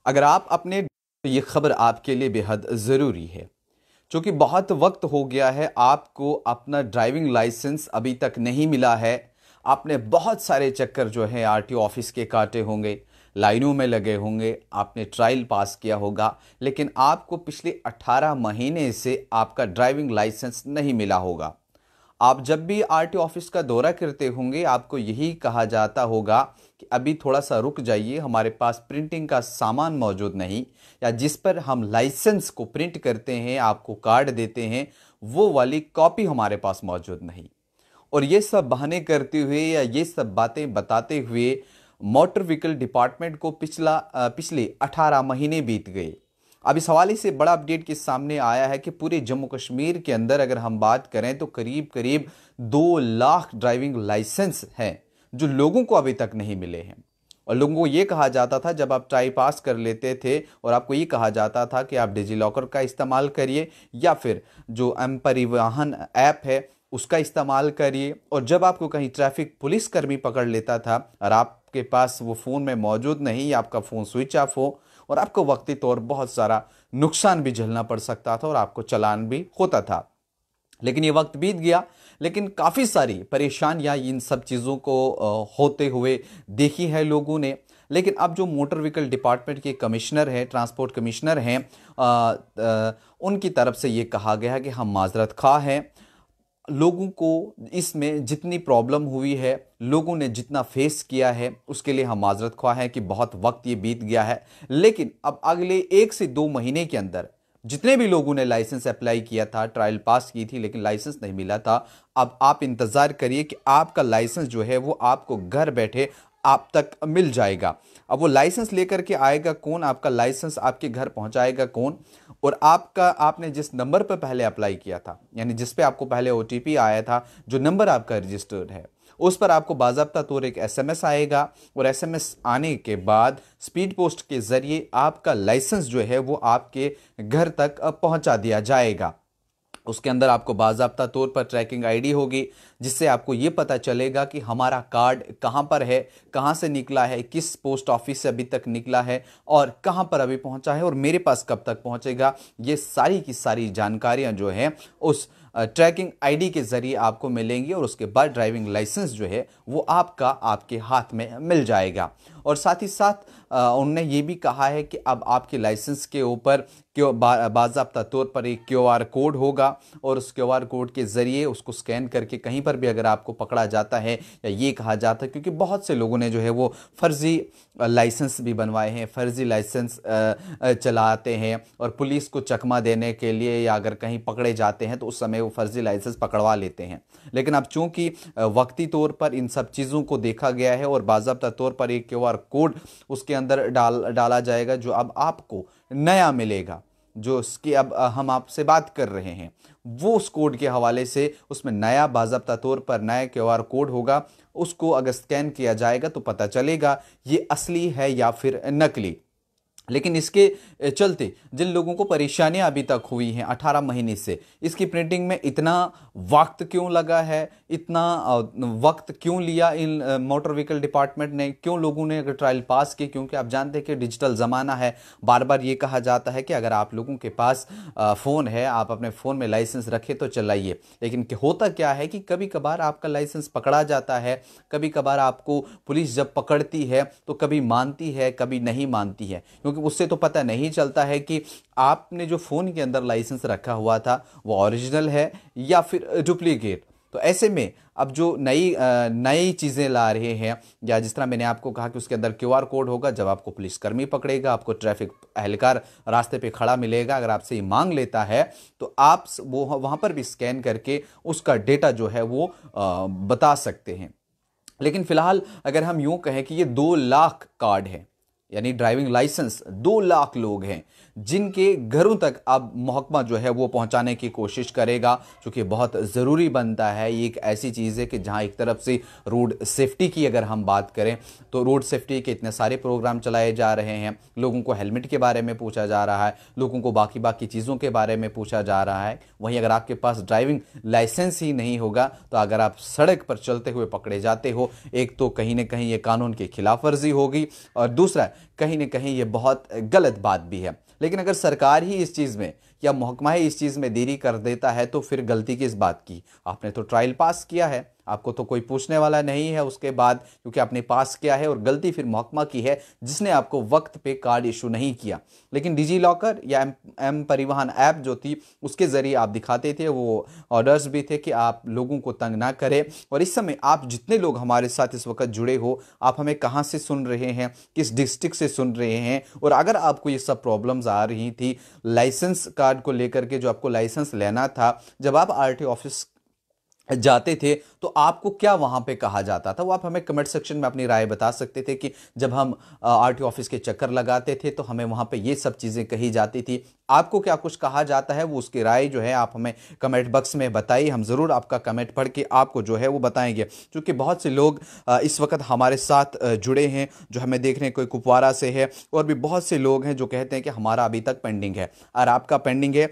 अगर आप अपने तो ये खबर आपके लिए बेहद ज़रूरी है, क्योंकि बहुत वक्त हो गया है आपको अपना ड्राइविंग लाइसेंस अभी तक नहीं मिला है। आपने बहुत सारे चक्कर जो है आरटीओ ऑफिस के काटे होंगे, लाइनों में लगे होंगे, आपने ट्रायल पास किया होगा, लेकिन आपको पिछले 18 महीने से आपका ड्राइविंग लाइसेंस नहीं मिला होगा। आप जब भी आरटीओ ऑफिस का दौरा करते होंगे आपको यही कहा जाता होगा कि अभी थोड़ा सा रुक जाइए, हमारे पास प्रिंटिंग का सामान मौजूद नहीं, या जिस पर हम लाइसेंस को प्रिंट करते हैं, आपको कार्ड देते हैं, वो वाली कॉपी हमारे पास मौजूद नहीं। और ये सब बहाने करते हुए या ये सब बातें बताते हुए मोटर व्हीकल डिपार्टमेंट को पिछले 18 महीने बीत गए। अब इस हवाले से बड़ा अपडेट के सामने आया है कि पूरे जम्मू कश्मीर के अंदर अगर हम बात करें तो करीब करीब 2 लाख ड्राइविंग लाइसेंस हैं जो लोगों को अभी तक नहीं मिले हैं। और लोगों को ये कहा जाता था, जब आप ट्राई पास कर लेते थे और आपको ये कहा जाता था कि आप डिजी लॉकर का इस्तेमाल करिए या फिर जो एम परिवहन ऐप है उसका इस्तेमाल करिए, और जब आपको कहीं ट्रैफिक पुलिस कर्मी पकड़ लेता था और आपके पास वो फ़ोन में मौजूद नहीं या आपका फ़ोन स्विच ऑफ हो, और आपको वक्ती तौर बहुत सारा नुकसान भी झेलना पड़ सकता था और आपको चालान भी होता था। लेकिन ये वक्त बीत गया, लेकिन काफ़ी सारी परेशानियां इन सब चीज़ों को होते हुए देखी है लोगों ने। लेकिन अब जो मोटर व्हीकल डिपार्टमेंट के कमिश्नर हैं, ट्रांसपोर्ट कमिश्नर हैं, उनकी तरफ से ये कहा गया है कि हम माजरत खा हैं। लोगों को इसमें जितनी प्रॉब्लम हुई है, लोगों ने जितना फेस किया है, उसके लिए हम माजरत ख्वाह हैं कि बहुत वक्त ये बीत गया है। लेकिन अब अगले 1 से 2 महीने के अंदर जितने भी लोगों ने लाइसेंस अप्लाई किया था, ट्रायल पास की थी लेकिन लाइसेंस नहीं मिला था, अब आप इंतज़ार करिए कि आपका लाइसेंस जो है वो आपको घर बैठे आप तक मिल जाएगा। अब वो लाइसेंस लेकर के आएगा कौन, आपका लाइसेंस आपके घर पहुंचाएगा कौन, और आपने जिस नंबर पर पहले अप्लाई किया था, यानी जिस पे आपको पहले ओटीपी आया था, जो नंबर आपका रजिस्टर्ड है, उस पर आपको बाज़ाब्ता तौर एक एसएमएस आएगा, और एसएमएस आने के बाद स्पीड पोस्ट के ज़रिए आपका लाइसेंस जो है वो आपके घर तक पहुंचा दिया जाएगा। उसके अंदर आपको बाज़ाब्ता तौर पर ट्रैकिंग आईडी होगी, जिससे आपको ये पता चलेगा कि हमारा कार्ड कहाँ पर है, कहाँ से निकला है, किस पोस्ट ऑफिस से अभी तक निकला है और कहाँ पर अभी पहुँचा है और मेरे पास कब तक पहुँचेगा। ये सारी की सारी जानकारियाँ जो हैं उस ट्रैकिंग आईडी के ज़रिए आपको मिलेंगी, और उसके बाद ड्राइविंग लाइसेंस जो है वो आपके हाथ में मिल जाएगा। और साथ ही साथ उन्होंने ये भी कहा है कि अब आपके लाइसेंस के ऊपर बाज़ाब्ता तौर पर एक क्यूआर कोड होगा, और उस क्यूआर कोड के ज़रिए उसको स्कैन करके कहीं पर भी अगर आपको पकड़ा जाता है, या ये कहा जाता है क्योंकि बहुत से लोगों ने जो है वो फर्जी लाइसेंस भी बनवाए हैं, फर्जी लाइसेंस चलाते हैं, और पुलिस को चकमा देने के लिए या अगर कहीं पकड़े जाते हैं तो उस समय वो फर्जी लाइसेंस पकड़वा लेते हैं। लेकिन अब चूंकि वक्ती तौर पर इन सब चीज़ों को देखा गया है और बाज़ाब्ता तौर पर एक क्यूआर कोड उसके अंदर डाला जाएगा जो अब आपको नया मिलेगा, जो उसकी अब हम आपसे बात कर रहे हैं, वो उस कोड के हवाले से उसमें नया बाज़ाब्ता तौर पर नया क्यूआर कोड होगा। उसको अगर स्कैन किया जाएगा तो पता चलेगा ये असली है या फिर नकली। लेकिन इसके चलते जिन लोगों को परेशानियां अभी तक हुई हैं 18 महीने से, इसकी प्रिंटिंग में इतना वक्त क्यों लगा है, इतना वक्त क्यों लिया इन मोटर व्हीकल डिपार्टमेंट ने, क्यों लोगों ने अगर ट्रायल पास की, क्योंकि आप जानते हैं कि डिजिटल ज़माना है। बार बार ये कहा जाता है कि अगर आप लोगों के पास फ़ोन है, आप अपने फ़ोन में लाइसेंस रखें तो चलाइए। लेकिन होता क्या है कि कभी कभार आपका लाइसेंस पकड़ा जाता है, कभी कभार आपको पुलिस जब पकड़ती है तो कभी मानती है कभी नहीं मानती है, क्योंकि उससे तो पता नहीं चलता है कि आपने जो फ़ोन के अंदर लाइसेंस रखा हुआ था वो ओरिजिनल है या फिर डुप्लीकेट। तो ऐसे में अब जो नई चीज़ें ला रहे हैं, या जिस तरह मैंने आपको कहा कि उसके अंदर क्यूआर कोड होगा, जब आपको पुलिसकर्मी पकड़ेगा, आपको ट्रैफिक एहलकार रास्ते पे खड़ा मिलेगा, अगर आपसे ये मांग लेता है तो आप वो वहाँ पर भी स्कैन करके उसका डेटा जो है वो बता सकते हैं। लेकिन फ़िलहाल अगर हम यूँ कहें कि ये 2 लाख कार्ड है, यानी ड्राइविंग लाइसेंस 2 लाख लोग हैं जिनके घरों तक अब महकमा जो है वो पहुंचाने की कोशिश करेगा, क्योंकि बहुत ज़रूरी बनता है। ये एक ऐसी चीज़ है कि जहां एक तरफ से रोड सेफ्टी की अगर हम बात करें तो रोड सेफ्टी के इतने सारे प्रोग्राम चलाए जा रहे हैं, लोगों को हेलमेट के बारे में पूछा जा रहा है, लोगों को बाकी चीज़ों के बारे में पूछा जा रहा है। वहीं अगर आपके पास ड्राइविंग लाइसेंस ही नहीं होगा तो अगर आप सड़क पर चलते हुए पकड़े जाते हो, एक तो कहीं ना कहीं ये कानून की खिलाफ वर्जी होगी, और दूसरा कहीं ना कहीं ये बहुत गलत बात भी है। लेकिन अगर सरकार ही इस चीज़ में या महकमा ही इस चीज़ में देरी कर देता है तो फिर गलती किस बात की? आपने तो ट्रायल पास किया है, आपको तो कोई पूछने वाला नहीं है उसके बाद, क्योंकि आपने पास किया है। और गलती फिर महकमा की है जिसने आपको वक्त पे कार्ड इशू नहीं किया। लेकिन डिजी लॉकर या एम परिवहन ऐप जो थी उसके ज़रिए आप दिखाते थे, वो ऑर्डर्स भी थे कि आप लोगों को तंग ना करें। और इस समय आप जितने लोग हमारे साथ इस वक्त जुड़े हो, आप हमें कहाँ से सुन रहे हैं, किस डिस्ट्रिक्ट से सुन रहे हैं, और अगर आपको ये सब प्रॉब्लम्स आ रही थी लाइसेंस कार्ड को लेकर के, जो आपको लाइसेंस लेना था, जब आप आरटीओ ऑफिस जाते थे तो आपको क्या वहां पे कहा जाता था, वो आप हमें कमेंट सेक्शन में अपनी राय बता सकते थे कि जब हम आरटीओ ऑफिस के चक्कर लगाते थे तो हमें वहां पे ये सब चीज़ें कही जाती थी। आपको क्या कुछ कहा जाता है, वो उसकी राय जो है आप हमें कमेंट बॉक्स में बताइए। हम ज़रूर आपका कमेंट पढ़ के आपको जो है वो बताएंगे, क्योंकि बहुत से लोग इस वक्त हमारे साथ जुड़े हैं जो हमें देख रहे हैं, कोई कुपवारा से है, और भी बहुत से लोग हैं जो कहते हैं कि हमारा अभी तक पेंडिंग है और आपका पेंडिंग है।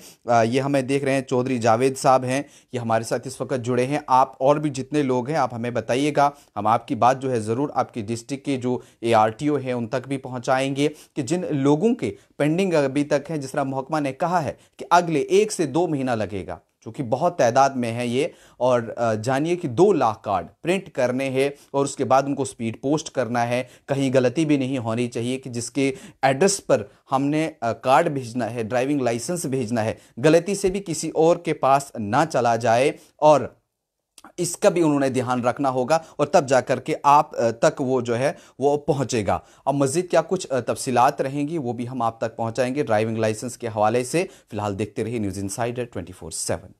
ये हमें देख रहे हैं, चौधरी जावेद साहब हैं, ये हमारे साथ इस वक्त जुड़े हैं। आप और भी जितने लोग हैं आप हमें बताइएगा, हम आपकी बात जो है ज़रूर आपकी डिस्ट्रिक्ट के जो ARTO है उन तक भी पहुंचाएंगे कि जिन लोगों के पेंडिंग अभी तक है, जिस तरह महकमा ने कहा है कि अगले 1 से 2 महीना लगेगा, जो कि बहुत तादाद में है ये। और जानिए कि 2 लाख कार्ड प्रिंट करने हैं और उसके बाद उनको स्पीड पोस्ट करना है। कहीं गलती भी नहीं होनी चाहिए कि जिसके एड्रेस पर हमने कार्ड भेजना है, ड्राइविंग लाइसेंस भेजना है, गलती से भी किसी और के पास ना चला जाए। और इसका भी उन्होंने ध्यान रखना होगा और तब जाकर के आप तक वो जो है वो पहुंचेगा। अब मज़ीद क्या कुछ तफसीलात रहेंगी वो भी हम आप तक पहुंचाएंगे ड्राइविंग लाइसेंस के हवाले से। फिलहाल देखते रहिए न्यूज़ इनसाइडर 24/7।